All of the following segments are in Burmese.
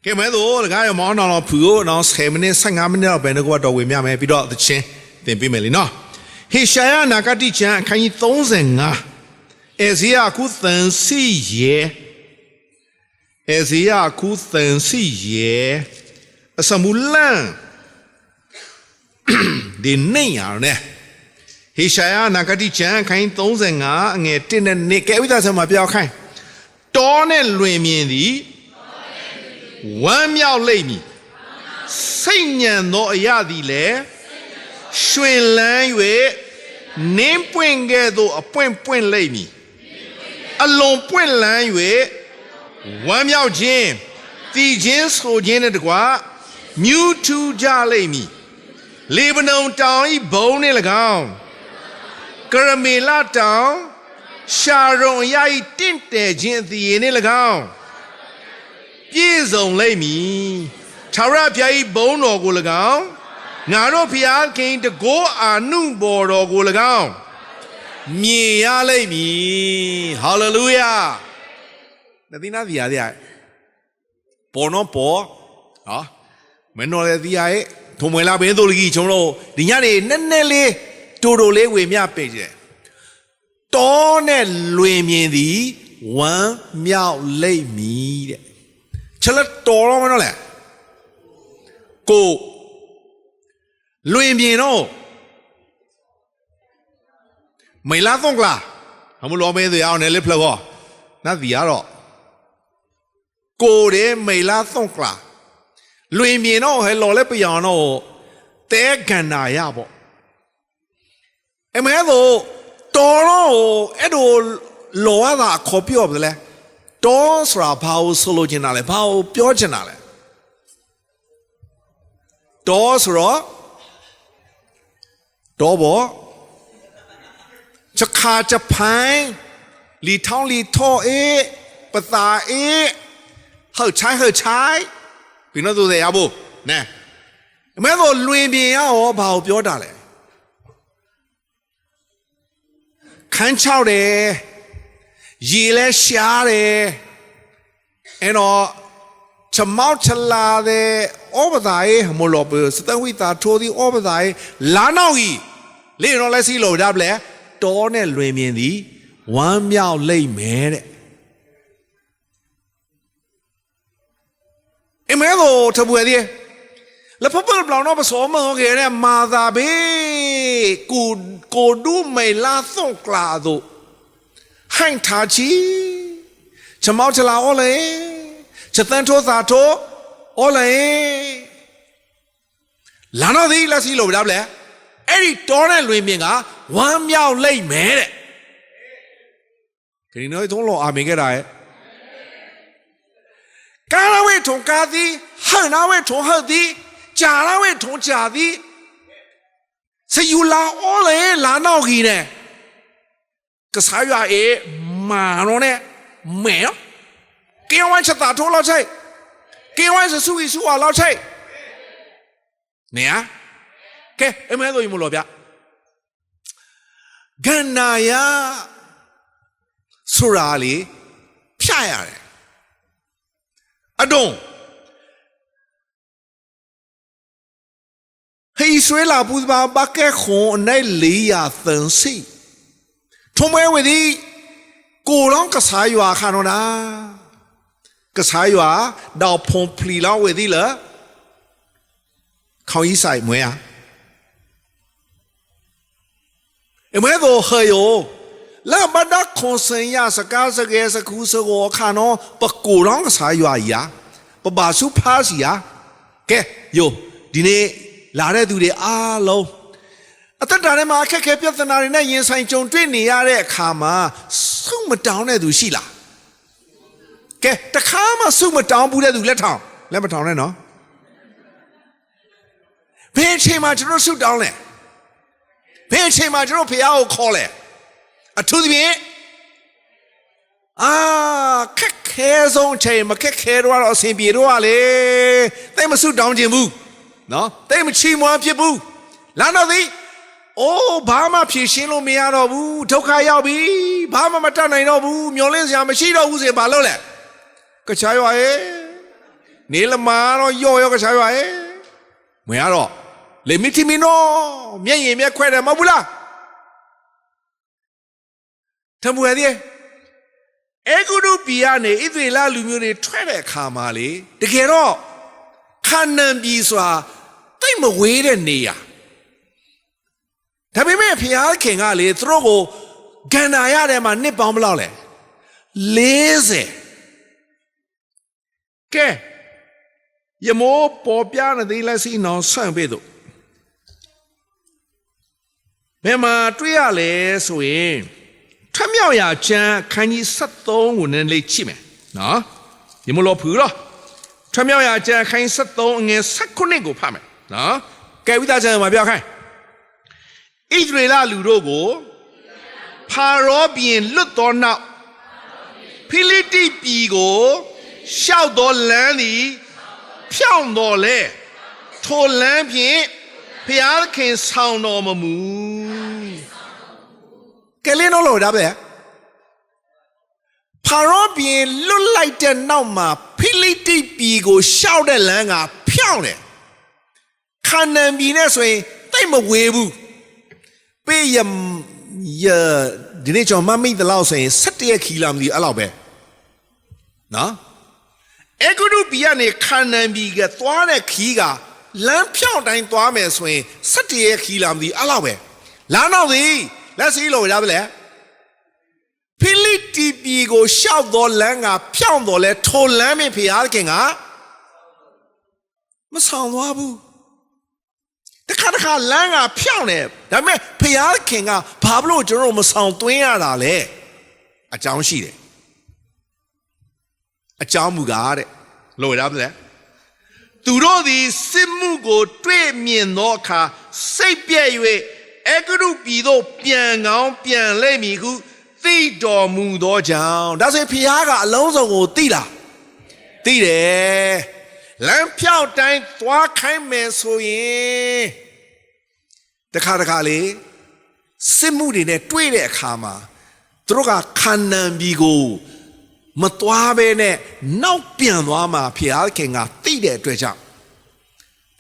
ကဲမဲတော့လကားရမောင်းတော်ဖူကိုနောက်10မိနစ်15မိနစ်တော့ဘယ်နှကွာတော်ဝင်မြမယ်ပြီးတော့သချင်းသင်ပေးမယ်လीနော်ဟေရှာယနာဂတိကျမ်းအခန်းကြီး35အေဇေယခုသန်စီယေအေဇေယခုသန်စီယေအစမူလန်ဒီနေရနဲ့ဟေရှာယနာဂတိကျမ်းအခန်းကြီး35အငယ်1နဲ့2ကဲဥဒ္ဒါဆမှာပြောခိုင်းတောနဲ့လွင်မြင်သည်ဝမ်းမြောက်လိမ့်မည်စိတ်ညံသောအရာသည်လည်းရွှင်လန်း၍နင်းပွင့်ကဲ့သို့အပွင့်ပွင့်လိမ့်မည်အလွန်ပွင့်လန်း၍ဝမ်းမြောက်ခြင်းတည်ခြင်းဆိုခြင်းနဲ့တကွာမြူးထူးကြလိမ့်မည်လေဗနုန်တောင်ဤဘုံနှင့်၎င်းကရမေလတောင်ရှာရုံအရာဤတင့်တယ်ခြင်းအသည်နှင့်၎င်းပြည့်စုံလိမ့်မည်ထာဝရဘုရား၏ဘုန်းတော်ကို၎င်းငါတို့ဘုရားခင်တကောအာနုဘော်တော်ကို၎င်းမြင်ရလိမ့်မည်ဟာလေလုယာနတိနာဒီယာပေါ်နော်ပေါ်ဟာမင်းတော်ရဲ့ဒီယာရဲ့ထုံမွေလာဘင်းတို့ကြီးကျွန်တော်ဒီညနေနည်းနည်းလေးတူတူလေးဝေမျှပေးကြတောနဲ့လွင်မြင်သည်ဝမ်းမြောက်လိမ့်မည်တဲ့ချက်လက်တော်တော့မနော်လေကိုလွင်မြင်တော့မေလာသုံးကလာအမလို့မဲသေးအောင်နဲ့လက်ဖလောနတ်ဒီရတော့ကိုတဲ့မေလာသုံးကလာလွင်မြင်တော့ဟဲလော်လက်ပြောင်တော့တဲကန္နာရပေါ့အမဲတော့တော်တော့အဲ့လိုလော်ရတာခေါ်ပြော့တယ်လေတော်ဆိုတာဘာကိုဆိုလိုချင်တာလဲဘာကိုပြောချင်တာလဲတော်ဆိုတော့တော်ဘောจะขาจะพายลีท้องลีท่อปะตาเฮ้ยใช้พี่น้องตัวเสียบุเนี่ยแม้ว่าลุยเบียร์อ๋อบ่าวပြောတာလေခန်းချောက်တယ်ရေလဲရှားတယ်အဲ့တော့ချမောက်ချလာတဲ့ဩပဒါရဲ့မလို့ပဲစတဝိတာထိုးသည်ဩပဒါရဲ့လာနောက်ကြီးလေတော့လဲစီလို့ဒါပလဲတောနဲ့လွင်မြင်သည်ဝမ်းမြောက်လိမ့်မယ်တဲ့အမေကိုထပွေသည်လဖပပလောင်တော့ပစောမောခဲ့တဲ့မာသာဘေးကိုဒူးမေလာသုံးကလာတို့ဟန်ထားချီချမောက်ချလာဩလေချက်တန်းထိုးသာထိုးဩလေလာတော့သည်လက်စီလို့ဒါပလဲအဲ့ဒီတောနဲ့လွင်မြင်ကဝမ်းမြောက်လိမ့်မယ်တဲ့ခရီးနော်သုံးလို့အာမင်ခဲ့တာရဲ့ကာရဝေထုံကာသည်ဟန်နာဝေထုံဟတ်သည်ဂျာရဝေထုံဂျာသည်စယူလာဩလေလာနောက်ကြီးနဲ့ကစားရမာတော့နဲ့မဲကေဝိုင်းချက်တာထိုးလောက်ချိတ်ကေဝိုင်းဆူကြီးဆူအောင်လောက်ချိတ်နေရကဲအမဲတို့ယူမလို့ဗျဂန္နာယဆိုရာလေဖြတ်ရတယ်အတုံးဟေးဆွေးလာပူပါဘကဲခွန်နဲ့400သန်းစီထုံးမဲဝဒီကိုလောင်းကစားရွာခါတော့နာကစားရွာတော့ဖုံဖလီလောင်းဝဒီလားခေါင်းကြီးဆိုင်မွေးရအမဲတော့ဟယောလာဘဒခွန်စင်ရစကားစကဲစခုစကောခါနော်ပကိုလောင်းကစားရွာကြီးပဘာစုဖားစီကဲယိုဒီနေ့လာတဲ့သူတွေအားလုံးအသက်တာထဲမှာအခက်အခဲပြဿနာတွေနဲ့ရင်ဆိုင်ကြုံတွေ့နေရတဲ့အခါမှာဆုမတောင်းတဲ့သူရှိလားကဲတခါမှဆုမတောင်းဘူးတဲ့သူလက်မထောင်နဲ့နော်ဘယ်အချိန်မှာကျွန်တော်ဆုတောင်းလဲဘယ်အချိန်မှာကျွန်တော်ဖခင်ကိုခေါ်လဲအထူးသဖြင့်ခက်ခဲဆုံးအချိန်မခက်ခဲတော့အဆင်ပြေတော့လေတိတ်မဆုတောင်းခြင်းဘူးနော်တိတ်မချီးမွမ်းဖြစ်ဘူးလာတော့သည်အိုးဘာမှဖြေရှင်းလို့မရတော့ဘူးဒုက္ခရောက်ပြီဘာမှမတတ်နိုင်တော့ဘူးမျောလင်းစရာမရှိတော့ဘူးဆိုရင်ဘာလုပ်လဲကချာရွာရဲ့ နေလမာတော့ရောကစားရွာမရတော့လေမီတီမီနိုမျက်ရင်မျက်ခွဲတယ်မဟုတ်ဘူးလားထမွေသေးအေဂုရုပီကနေဣသရေလလူမျိုးတွေထွက်တဲ့အခါမှာလေတကယ်တော့ခါနန်ပြည်ဆိုတာတိတ်မဝေးတဲ့နေရာဒါပေမဲ့ဖျားခင်ကလေသူတို့ကိုဂန္ဓာရတဲ့မှာနှစ်ပေါင်းဘယ်လောက်လဲ40ကဲယမိုးပေါ်ပြနေတဲ့လက်စီနောင်ဆန့်ပေးတော့ဘယ်မှာတွေ့ရလဲဆိုရင်ထမြောက်ရာကျမ်းခန်းကြီး73ကိုနည်းလေးကြည့်မယ်နော်ယမိုးလို့ဖူတော့ထမြောက်ရာကျမ်းခန်းကြီး73အငယ်19ကိုဖတ်မယ်နော်ကဲဝိသကျမ်းမှာပြောခိုင်းဣသရေလလူတို့ကိုဖာရောဘုရင်လွတ်တော်နောက်ဖိလိတိပြည်ကိုရှောက်တော်လမ်းသည်ဖြောင့်တော်လဲထိုလမ်းဖြင့်ဘုရားခင်ဆောင်တော်မမူကဲလင်းတော့လို့ဒါပဲဖာရောဘုရင်လွတ်လိုက်တဲ့နောက်မှာဖိလိတိပြည်ကိုရှောက်တဲ့လမ်းကဖြောင့်တယ်ခါနန်ပြည်နဲ့ဆိုရင်တိတ်မဝေးဘူးပေးရဒီနေ့ကျွန်တော်မမိတ်တလောက်ဆိုရင်17ရက်ခီလာမသိအဲ့လောက်ပဲနော်အေဂုရုပြည်ကနေခါနန်ပြည်ကသွားတဲ့ခီးကလမ်းဖြောင်းတိုင်းသွားမယ်ဆိုရင်17ရက်ခီလာမသိအဲ့လောက်ပဲလမ်းတော့သည်လက်စီလို့ရပါလေဖိလိတိပြည်ကိုရှောက်တော်လမ်းကဖြောင်းတော်လဲထိုလမ်းမဖျားခင်ကမဆောင်သွားဘူးတခါလမ်းကဖြောင်းတယ်ဒါပေမဲ့ဖျားခင်ကဘာလို့ကျွန်တော်မဆောင်သွင်းရတာလဲအကြောင်းရှိတယ်အကြောင်းမူကားတဲ့လို့ရပါလေသူတို့သည်စစ်မှုကိုတွေ့မြင်သောအခါစိတ်ပြည့်၍အေဂရုပြည်သို့ပြန်ကောင်းပြန်လိမ့်မည်ဟုသိတော်မူသောကြောင့်ဒါဆိုဖျားကအလုံးစုံကိုသိလားသိတယ်လမ်းဖြောက်တိုင်းသွားခိုင်းမယ်ဆိုရင်တခါလေစစ်မှုတွေနဲ့တွေ့တဲ့အခါမှာသူတို့ကခါနန်ပြည်ကိုမသွားဘဲနဲ့နောက်ပြန်သွားမှာဖျားခင်ကသိတဲ့အတွက်ကြောင့်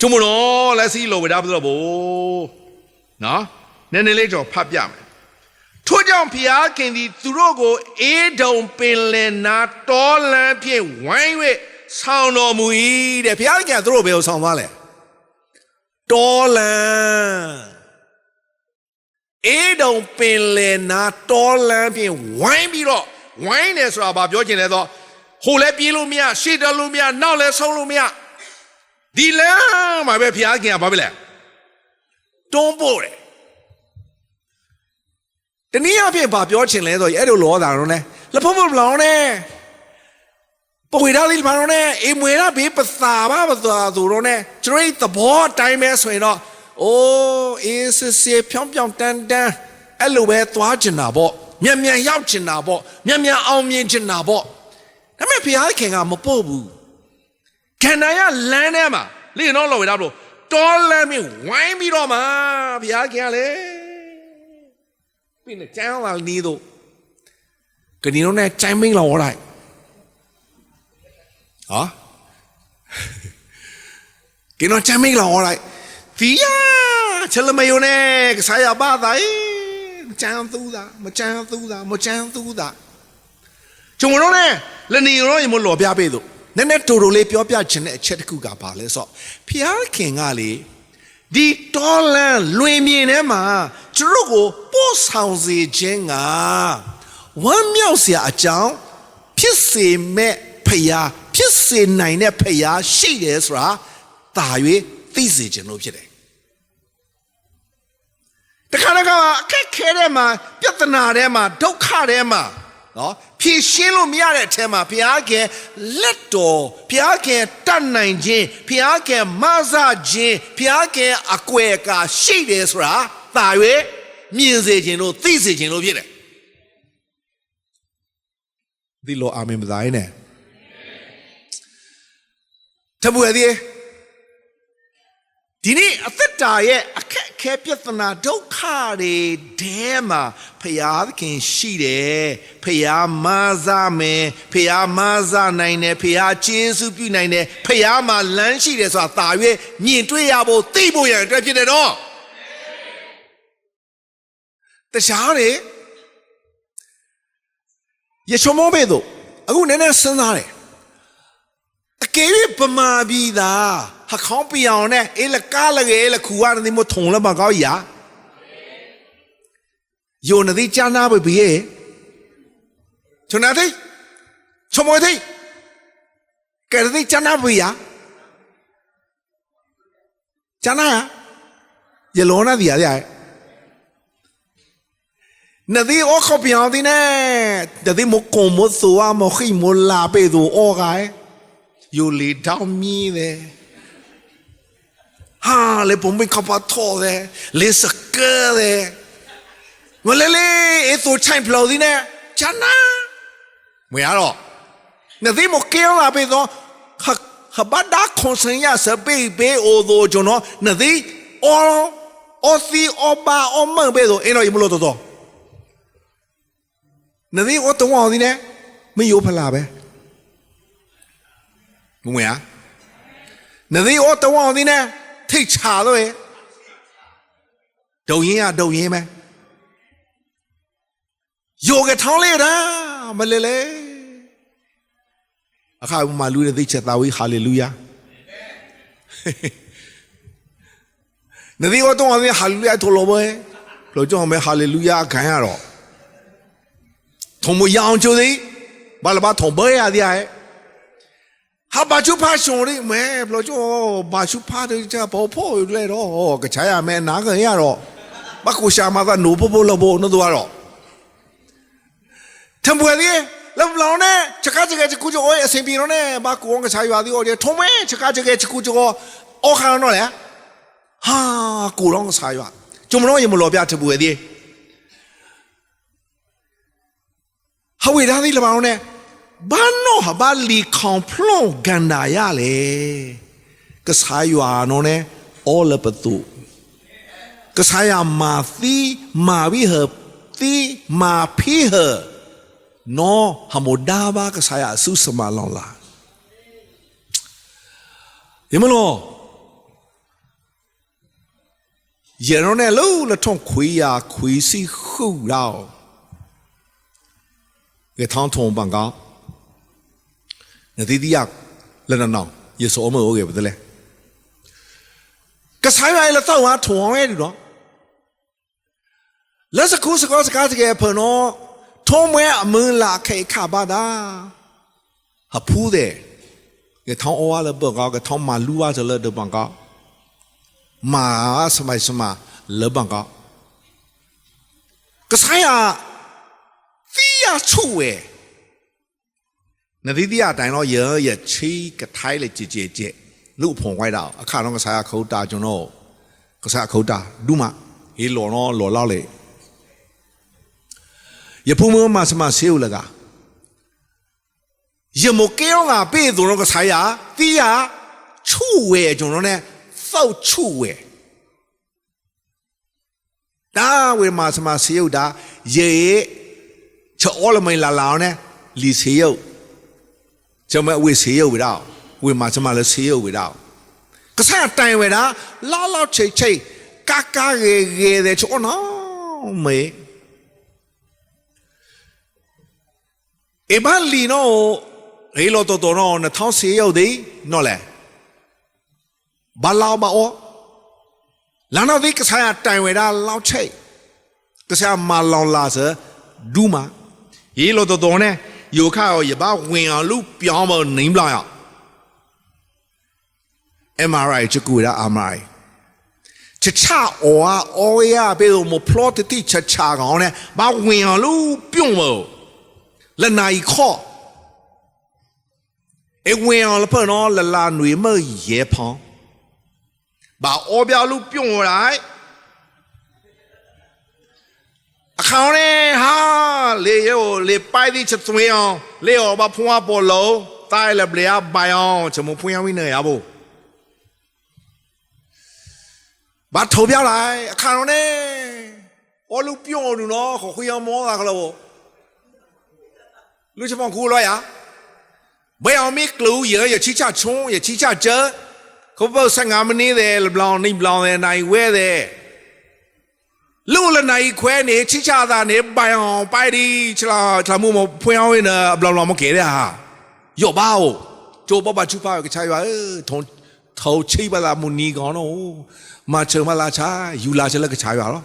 ကျွန်မတို့လက်စီလိုဝေဒါဘုရားဘို့နော်နည်းနည်းလေးကြောဖတ်ပြမယ်ထို့ကြောင့်ဖျားခင်သည်သူတို့ကိုအေဒုံပင်လယ်နာတောလမ်းဖြင့်ဝိုင်း၍ဆောင်တော်မူ၏တဲ့ဖျားခင်ကသူတို့ဘယ်ကိုဆောင်သွားလဲတောလမ်းအေဒုံပင်လယ်နာတောလမ်းဖြင့်ဝိုင်းပြီးတော့ဝိုင်းတယ်ဆိုတာဘာပြောချင်လဲဆိုဟိုလည်းပြေးလို့မရရှေ့တက်လို့မရနောက်လည်းဆုံးလို့မရဒီလမ်းမှာပဲဖျားခင်ကဘာပဲလဲတွန်းပို့တယ်တနည်းအားဖြင့်ဘာပြောချင်လဲဆိုရင်အဲ့လိုလောတာတော့နဲ့လဖုံးမလောင်းနဲ့ပွေသားလေးဘာလို့နဲ့အေမွေတာဘေးပသာဘာပသာဆိုတော့နဲ့ကျွန်တော်သဘောအတိုင်းပဲဆိုရင်တော့အိုးအေးစစ်စစ်ဖြောင်းဖြောင်းတန်းတန်းအဲ့လိုပဲသွားချင်တာပေါ့မြန်မြန်ရောက်ချင်တာပေါ့မြန်မြန်အောင်မြင်ချင်တာပေါ့ဒါပေမဲ့ဘုရားခင်ကမပို့ဘူးခန္ဓာရလမ်းထဲမှာလေတော့လော်ဝေတာဘလို့တောလမ်းမြဝိုင်းပြီးတော့မှဘုရားခင်ကလေပြီးနေကျန်းလာနေတော့ကနေတော့နဲ့ကျိုင်းမင်းလော်လိုက်ဟာကင်းတော့ကျမ်းမင်းလော်လိုက်ဖီယာချလမယုံနဲ့ဆာရပါတိုင်းကျန်းသူတာမကျန်းသူတာမကျန်းသူတာကျွန်တော်တို့နဲ့လနေရောရမလော်ပြပေးတော့နည်းနည်းတူတူလေးပြောပြချင်တဲ့အချက်တစ်ခုကပါလဲဆိုဖျားခင်ကလေဒီတောလန်လွင်မြင်ထဲမှာကျွန်တော်ကိုပို့ဆောင်စေခြင်းကဝမ်းမြောက်စရာအကြောင်းဖြစ်စေမဲ့ဖျားဖြစ်စေနိုင်တဲ့ဖျားရှိတယ်ဆိုတာတာ၍သိစေခြင်းလို့ဖြစ်တယ်တခါအခက်ခဲထဲမှာပြဿနာထဲမှာဒုက္ခထဲမှာနော်ဖြေရှင်းလို့မရတဲ့အထဲမှာဘုရားခင်လက်တော်ဘုရားခင်တတ်နိုင်ခြင်းဘုရားခင်မဆခြင်းဘုရားခင်အကွယ်ကာရှိတယ်ဆိုတာတာ၍မြင်စေခြင်းလို့သိစေခြင်းလို့ဖြစ်တယ်ဒီလိုအာမင်ပါတိုင်းနဲ့တပူရည် ဒီနေ့အသက်တာရဲ့အခက်အခဲပြဿနာဒုက္ခတွေတဲမှာဖယားသခင်ရှိတယ်ဖယားမဆာမယ်ဖယားမဆာနိုင်တယ်ဖယားကျေးဇူးပြုနိုင်တယ်ဖယားမှာလမ်းရှိတယ်ဆိုတာတာ၍မြင်တွေ့ရဖို့သိဖို့ရန်အတွက်ဖြစ်တယ်တော့တခြားတွေယေရှုမောဘေတို့အခုနည်းနည်းစဉ်းစားတယ်အကယ်၍ဗမာပြည်သားဟာခေါင်းပြောင်နဲ့အေးလကားလည်းအေးလခူကနေမထုံလည်းမကောက်ရယုံနေကြနာပဲပြေချွန်နာသိချမွေသိကဲသိကြနာပဲရကြနာရလောနာဒီရနဒီအောခပြောင်းဒီနဲ့ဒီမကုံမဆိုအမခိမလာပေသူအောကဲယိုလီတောင်းမီတယ်ဟာလေပုံမကပတ်ထော်တယ်လေစကဲတယ်မလဲလေအဲ့ဆိုချိုင်ဖလို့ဒီနဲ့ချနာမရတော့နဒီမကဲလာပေတော့ခဘဒါခွန်စင်ရစပေပေအိုတို့ကျွန်တော်နဒီအောစီအောဘာအောမန်ပေတော့အဲ့တော့ယမလို့တော့နဒီအောတော့ဒီနဲ့မယိုဖလာပဲမမရနဒီအောတော့ဒီနဲ့ထိတ်ချတော့ဒုံရင်ရဒုံရင်ပဲယောကထောင်းလေတာမလဲလေအခါမှာလူတွေသိချက်သားဝေးဟာလေလုယာနဒီအောတော့ဒီဟာလေလုယာထိုလို့ပဲလို့ကြောင့်ပဲဟာလေလုယာခံရတော့ထုံမရအောင်ကျိုးသေးဘာလဘာထုံပဲရတဲ့ဟာဘာချူဖာရှုံရိမဲဘလို့ကျော်ဘာချူဖာတဲ့ကြဘောဖို့လဲတော့ကချာရမဲနားကြရတော့ဘကူရှာမကနိုးဖို့လို့ဖို့နော်တော့ထံပွဲလေးလောက်လောင်းနဲ့ချက်ကချက်ကချကူကျော်အစင်ပြေတော့နဲ့ဘာကူအောင်ကချာရွာသေးတော့ထုံမဲချက်ကချက်ကချကူကျော်အော်ခါတော့လေဟာကိုတော့ကချာရွာကျုံမလို့ရမလို့ပြထပွဲသေးဟဝေသားသေးလပါအောင်နဲ့ဘာနောဘာလီခေါပလုံကန်ဒါရလေကစားရွာနော်နဲ့အော်လပတူကစားရမာသီမာဝီဟသီမာဖီဟနော်ဟမိုဒါဘာကစားရဆုစမလောင်းလာယမလို့ယေရောနဲ့လို့လထုံခွေးရခွေးစီခုတော့ကထောင်းထုံပန်ကောနဒီဒီယလနနောင်ယေဆိုအမေဟုတ်ကဲ့ဗဒလဲကဆိုင်ရလတော့ဟာထုံအောင်ရဲ့ဒီတော့လက်စကူစကောစကားတကယ်ဖနော်ထုံးမွဲအမင်းလာခေခပါတာဟဖူးတဲ့ကထောင်းအော်လဘကောကထောင်းမလူဝါဇလဒဘန်ကောမာစမိုင်စမလဘန်ကောကဆိုင်ရသီးရချူဝဲနဒီဒီအတိုင်းတော့ရချီကထိုင်းလေကြည်ကြည်ကြည်လူဖုံခွိုက်တာအခါတော့ကစားရခုတ်တာကျွန်တော်ကစားခုတ်တာဒုမဟေးလော်တော့လော်လောက်လေရဖုံမမစမဆေးဦးလကရမကဲရောငါပေးသူတော့ကစားရသီးရချူဝဲကျွန်တော် ਨੇ စောက်ချူဝဲဒါဝေမစမဆေးဦးတာရေချောလမိန်လာလောင်း ਨੇ လီဆေးဦးကျွန်မဝေဆေးရုပ်ဝေတော့ဝေမှာကျွန်မလည်းဆေးရုပ်ဝေတော့ကစားတိုင်ဝေတာလောက်ချိတ်ချိတ်ကာကာရေတဲ့ချောနော်မေအဘလီနော်ရေလိုတော်တော်နော်2000ဆေးရုပ်ဒီနော်လေဘာလောက်ပါအောလာနော်ဒီကစားတိုင်ဝေတာလောက်ချိတ်ကစားမလောင်လာစဒူးမရေလိုတော်တော်နဲ့ယောခါရောရပါဝင်အောင်လူပြောင်းမနေမလား MRI ချကူရ MRI ချချအော်ရဘယ်လိုမ plot တိချချကောင်းနဲ့ဘာဝင်အောင်လူပြုံးမလက်နိုင်ခော့အဝင်အောင်လဖနော်လလာຫນွေမရဲဖောင်းဘာအော်ပြလူပြုံးလိုက်အခါနဲ့ဟာလေယောလေပိုက်ဒီချက်သွင်းအောင်လေယောဘာဖွားပေါ်လုံးတိုင်းလပလျာပိုင်အောင်ချမဖွင့်ရဝိနေရဖို့把投票来看了呢，我都标了呢，和会员摸那个了不？你去帮苦了呀？不要没路也去家冲，也去家争，可不是俺们那的不浪你不浪的那一位的，路了那一块呢，去家的呢摆哦摆的，去了他们么朋友呢不浪么给的哈，有吧哦，做爸爸就把个菜话同头七八啦木尼讲咯。มาเชิญมาลาชาอยู่ลาเชลก็ชายว่าหรอ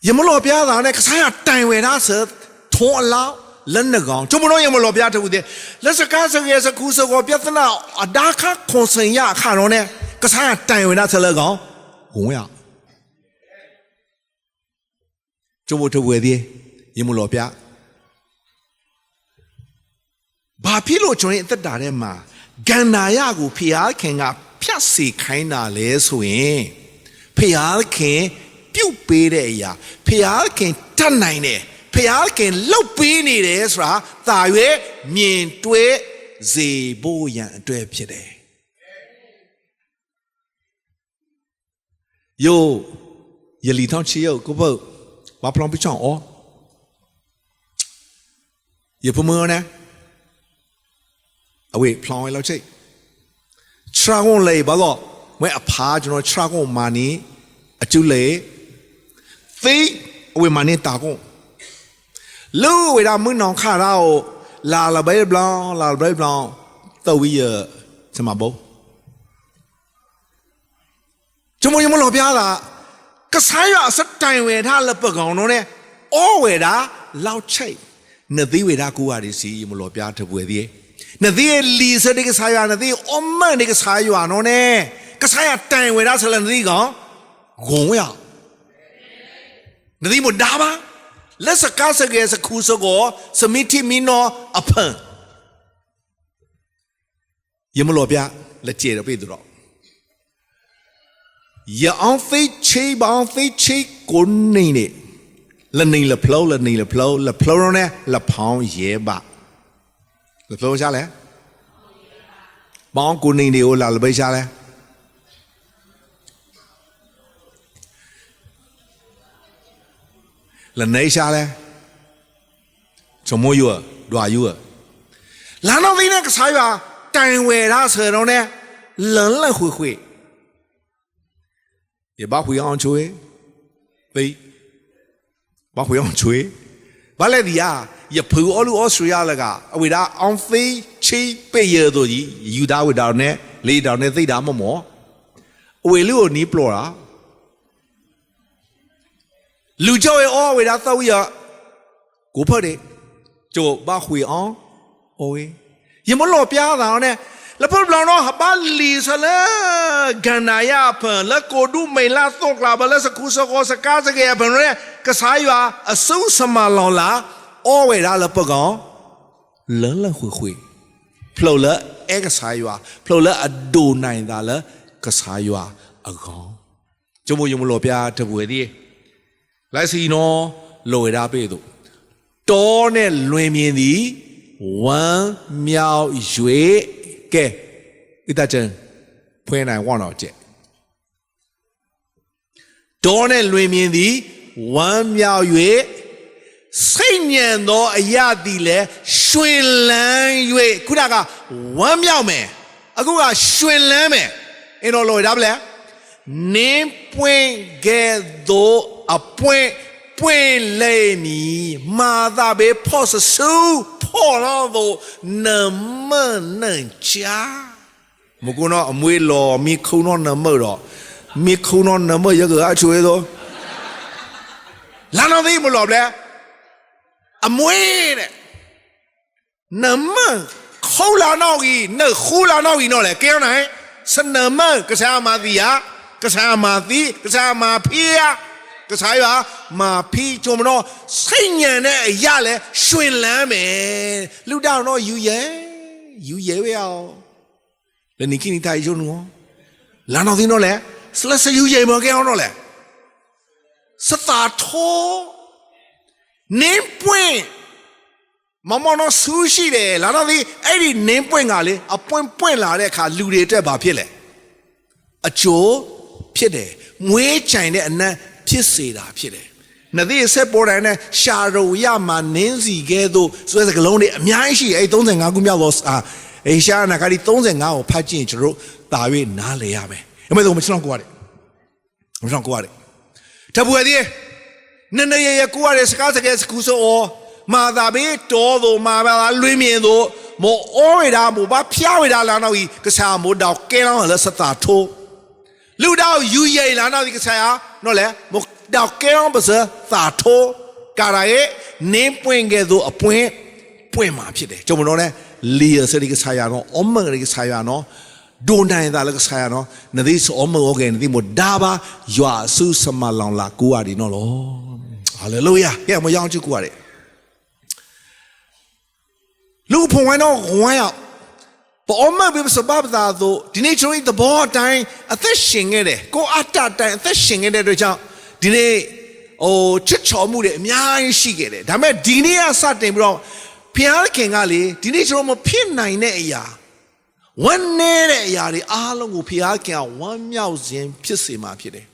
ยังไม่รอพิจารณาเนี่ยก็ใช้แต่งเวลาเสร็จท้องแล้วเล่นนึกองจมูกน้อยยังไม่รอพิจารณาทุกทีแล้วสักการสักเอสักคู่สักว่าพิจารณาดาข้าคงสัญญาข้าเราเนี่ยก็ใช้แต่งเวลาเสร็จแล้วก็หงอยจมูกทุกทียังไม่รอพิจารณาบาพี่โลจนตัดด่าได้มากันนายกูพิจารณาเข่งกับพิสิทธิ์ใครน่าเลสวยพิจารณาเข่งปิ้วปีเดียพิจารณาเข่งท่านไหนเนี่ยพิจารณาเข่งเล่าปีนี่เด้สระตายเวมีนตัวเจ็บยันตัวเพียดโยยลีท้องเชี่ยวกูบอกว่าพร้อมพิจารณาอ๋ออย่าพูดมือนะเอาไว้พลอยแล้วใช่ชาโกงเลยบ้าก็ไม่อภาจนชาโกงมานี้จุเลยฟีเอาไว้มานี้ตาโกงลูกเวลามึงน้องข้าเราลาละใบบลองลาละใบบลองตัววิเยอะสมาบุจมูกยังไม่หลบยาละก็สายว่าสักใจเวท่าละเปิดของน้องเนี่ยโอ้เวลาเราใช่เนื้อที่เวลากูอะไรสิยังไม่หลบยาเธอเบื่อดีนั่นที่ลีเซนี่ก็สายว่านั่นที่อมมันนี่ก็สายว่าโน่นเนี่ยก็สายว่าแต่งเวลาเสร็จนั่นที่ก็งงอ่ะนั่นที่หมดดาบะและสกัดสกัดสกุลสกัดสมิธิมิโนอภันยังไม่หลบยาและเจริญไปดูหรอกอย่าเอาฟิชชีบเอาฟิชชีคนนี้เนี่ยละนี่ละเพลาละนี่ละเพลาละเพลาเนี่ยละพาวเย่บะละเพลาใช่ไหมบางคนนี่เนี่ยโอละละไปใช่ไหมละไหนใช่ไหมสมมติอยู่ดูอายุแล้วน้องที่เนี่ยก็ใช่ว่าแต่งเวลาเสร็จแล้วเนี่ยหลังเลยคุย也把会养吹，对，把会养吹，把那里啊，也跑all路all水啊那个，为了安飞去背业多的，有打为了呢，来到呢最大么么，为了你不啦，路教的哦为了走呀，过跑的，就把会养，哦喂，也没老表然后呢。แล้วพวกเราเนาะบ้านลีซะแล้วกันนายาเพิ่นแล้วโกดูไม่ลาต้องกลับแล้วสักคุสกสกาสกเพิ่นเนี่ยก็สายว่าอสุสมาลองละอ้อเวลาแล้วปะกอเลินคุยพลละเอก็สายว่าพลละอดูนายดาละก็สายว่าอกอจมูกยมโลเปียตะบวยดิไลซีโนโลเวดาเปตุโตเนี่ยလွင်မြင်သည်ဝမ်းမြောက်ရွေကဲဣတကျန်ဖွင့်နိုင်ဝအောင်ကျက်ဒေါ်နဲ့လွင်မြင်သည်ဝမ်းမြောက်၍စိတ်ညံသောအရာသည်လည်းရွှင်လန်း၍ခုနကဝမ်းမြောက်မယ်အခုကရွှင်လန်းမယ်အင်းတော်လို့ဒါဗလဲနင်းပွင့်ကဲ့သို့အပွင့်ပွင့်လေမီမာသာဘေဖော့ဆူဖော်တော့နမနန်ချာမကုနောအမွေလောမိခုံနောနမတော့မိခုံနောနမရကအချွေတော့လာတော့ဒီမလို့လဲအမွေတဲ့နမခေါလာတော့ကြီးနခူလာတော့ကြီးနော်လေကဲနိုင်စနမကစားမာသီယာကစားမာသီကစားမာဖီယာก็ใช่ว่ามาพี่จมน้อสิ่งเนี่ยยาเลยชวนแล้วแม่ลูกดาวน้ออยู่เย่เว้ยเอาแล้วนี่กินที่ไทยชนงัวแล้วน้องที่น้อแหละสลัดอยู่เย่มาแกเอาน้อแหละสตาร์ทเน้นป่วยมามองน้อซูชิเลยแล้วน้องที่ไอ้ดิเน้นป่วยงาเลยเอาป่วยลาเลยค่ะลูกเด็กจะบาปเพี้ยเลย အကျိုးဖြစ်တယ်မွေးကြိုင်တဲ့အနက်ဖြစ်စေတာဖြစ်တယ်နသီးဆက်ပေါ်တိုင်းနဲ့ရှာရုံရမှာနင်းစီကဲသို့ဆိုတဲ့စကလုံးတွေအများကြီးရှိအဲ့35ခုမြောက်သောအေရှားနာဂတိ35ကိုဖတ်ကြည့်ရင်ကျွန်တော်တာ၍နားလည်ရမယ်အမေတို့မချောင်းကိုရတယ်မချောင်းကိုရတယ်တပူရည်နည်းနည်းရကိုရတယ်စကားစကားစကူဆိုမာသာဘေးတော်သို့မာပါလွေးမြင်သို့မောအိုးရတာမောဘာဖျားရတာလာတော့ဤကစားမိုးတောက်ကဲလောင်းလည်းစတာထိုးလူတော့ယူရည်လာတော့ဒီကစားရနော်လေမောတောက်ကဲလောင်းပါစသာထိုးကာရဲနင်းပွင့်ကဲ့သို့အပွင့်ပွင့်မှာဖြစ်တယ်ကျွန်တော်တို့လည်းလီယာစရိကစားရတော့အမရိကစားရနော်ဒွန်တိုင်းသားလည်းကစားရနော်နဒီစအမโอเคနဒီမိုဒါဘာယွာဆုစမလောင်လာကိုရီနော်လောဟာလေလုယာကဲမယောင်းချကိုရတယ်လူဖုံဝိုင်းတော့ဝိုင်းရောက်ပေါ်မဘိစဘပ်သာတို့ဒီနေ့ကျွန်တော်ဒီဘောအတိုင်းအသက်ရှင်ခဲ့တယ်ကိုအတ္တတိုင်းအသက်ရှင်ခဲ့တဲ့အတွက်ကြောင့်ဒီနေ့ချစ်ချော်မှုတွေအများကြီးရှိခဲ့တယ်ဒါပေမဲ့ဒီနေ့ကစတင်ပြီးတော့ဖျားခင်ကလေဒီနေ့ကျွန်တော်မဖြစ်နိုင်တဲ့အရာဝမ်းနည်းတဲ့အရာတွေအားလုံးကိုဖျားခင်ကဝမ်းမြောက်ခြင်းဖြစ်စေမှာဖြစ်တယ်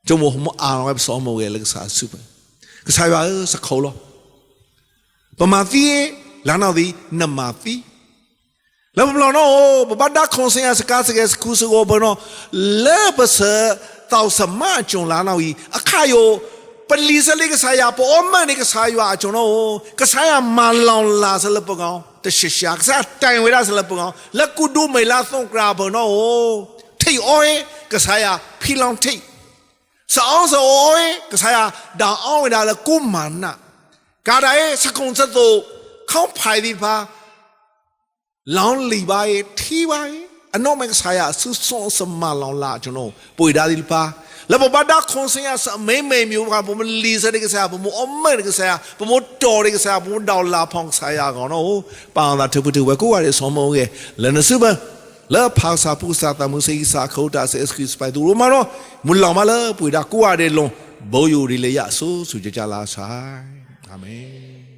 ကျွန်တော်မအားရဆောမောရဲ့လက်စားစုပဲကစားရစခေါ်လို့ပမာသီလာနောက်ဒီနမာသီလောဘလောနော်ဘဘဒါခွန်စင်စကားစကားကူစကိုဘနော်လေဘဆတောက်စမဂျုံလာနောက်ဤအခါယောပလီစလေးကစားရပေါ်မနေကစားရအကျွန်တော်ကစားရမလောင်လာစလပကောင်တရှိရှာကစားတိုင်ဝရစလပကောင်လက်ကူဒူမေလာသုံကရာဘနော်ထိအိုကစားရဖီလောင်ထိစောင်းစောကစားရတောင်အောင်ဝရလကုမနာကာရဲစကုံစတော့ခေါင်းဖိုင်ဒီပါလောင်းလီပါရဲ့ထီပါရဲ့အနောမကစားရဆူဆွန်စမလောင်လာကျွန်တော်ပွေဒါဒီပါလဘဘဒါခွန်စင်ရစမဲမဲမျိုးကဘုံလီစတဲ့ကစားဘုံအမဲကစားဘုံတော်တဲ့ကစားဘုံဒေါ်လာဖောင်းစားရကောင်နော်ပါလာထပ်ထပ်ဝဲကိုရတဲ့ဆောမောရဲ့လနစုဘလာဖာစာပူစာတမှုစိစာခေါတာစက်စကစ်ပိုင်သူရမနော်မူလောင်မလားပွေဒါကိုရတဲ့လုံးဘောယူရီလေရဆူကြကြလာဆိုင်အာမင်